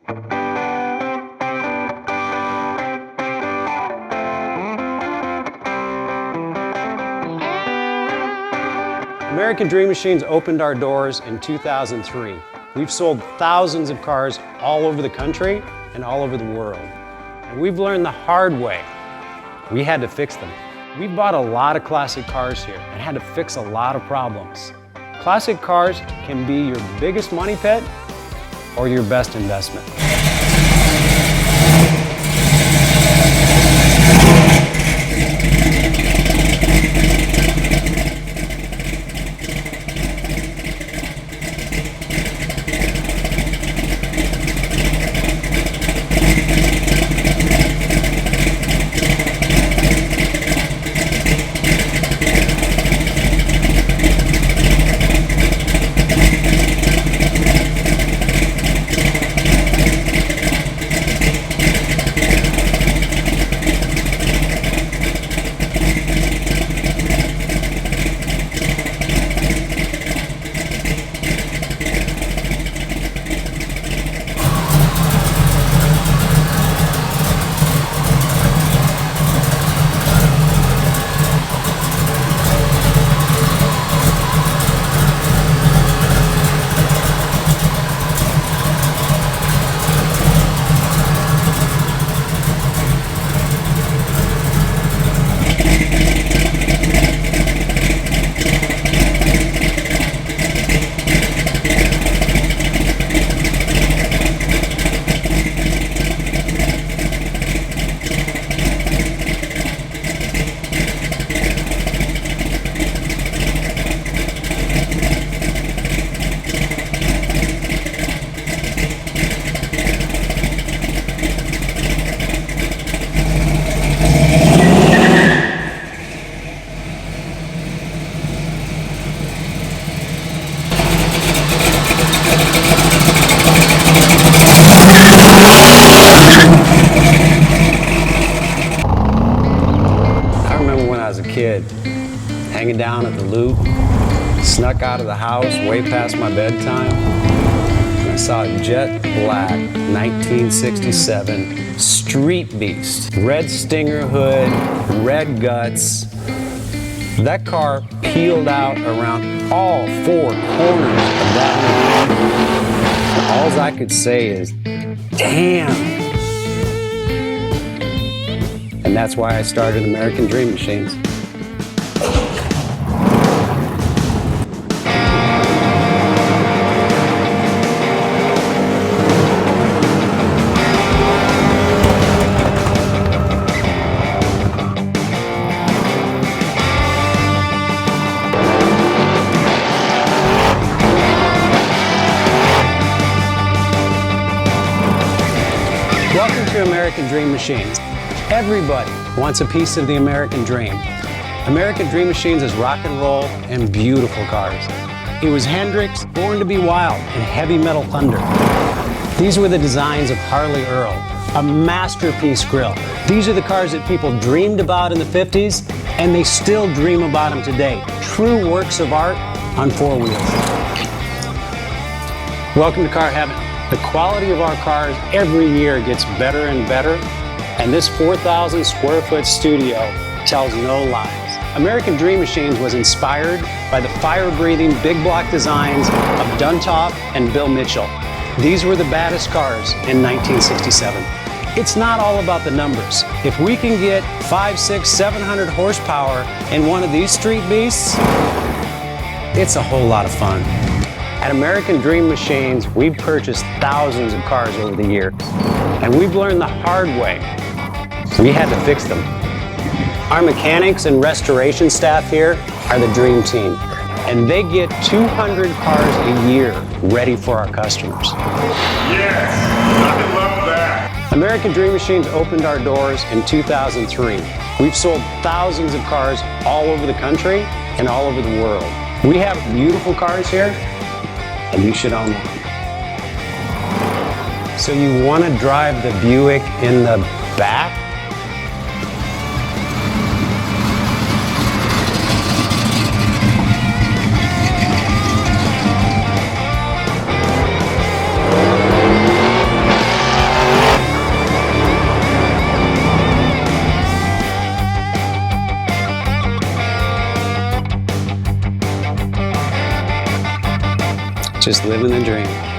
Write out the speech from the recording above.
American Dream Machines opened our doors in 2003. We've sold thousands of cars all over the country and all over the world. And we've learned the hard way. We had to fix them. We bought a lot of classic cars here and had to fix a lot of problems. Classic cars can be your biggest money pit or your best investment. Kid, hanging down at the Loop, snuck out of the house way past my bedtime, and I saw a jet black 1967 Street Beast. Red Stinger hood, red guts. That car peeled out around all four corners of that hood. All I could say is, damn. And that's why I started American Dream Machines. Welcome to American Dream Machines. Everybody wants a piece of the American dream. American Dream Machines is rock and roll and beautiful cars. It was Hendrix, Born to be Wild, and Heavy Metal Thunder. These were the designs of Harley Earl, a masterpiece grille. These are the cars that people dreamed about in the 50s, and they still dream about them today. True works of art on four wheels. Welcome to Car Heaven. The quality of our cars every year gets better and better, and this 4,000 square foot studio tells no lies. American Dream Machines was inspired by the fire-breathing big block designs of Duntop and Bill Mitchell. These were the baddest cars in 1967. It's not all about the numbers. If we can get 500, 600, 700 horsepower in one of these street beasts, it's a whole lot of fun. At American Dream Machines, we've purchased thousands of cars over the years, and we've learned the hard way. We had to fix them. Our mechanics and restoration staff here are the dream team, and they get 200 cars a year ready for our customers. Yes, I love that. American Dream Machines opened our doors in 2003. We've sold thousands of cars all over the country and all over the world. We have beautiful cars here, and you should own one. So you want to drive the Buick in the back? Just living the dream.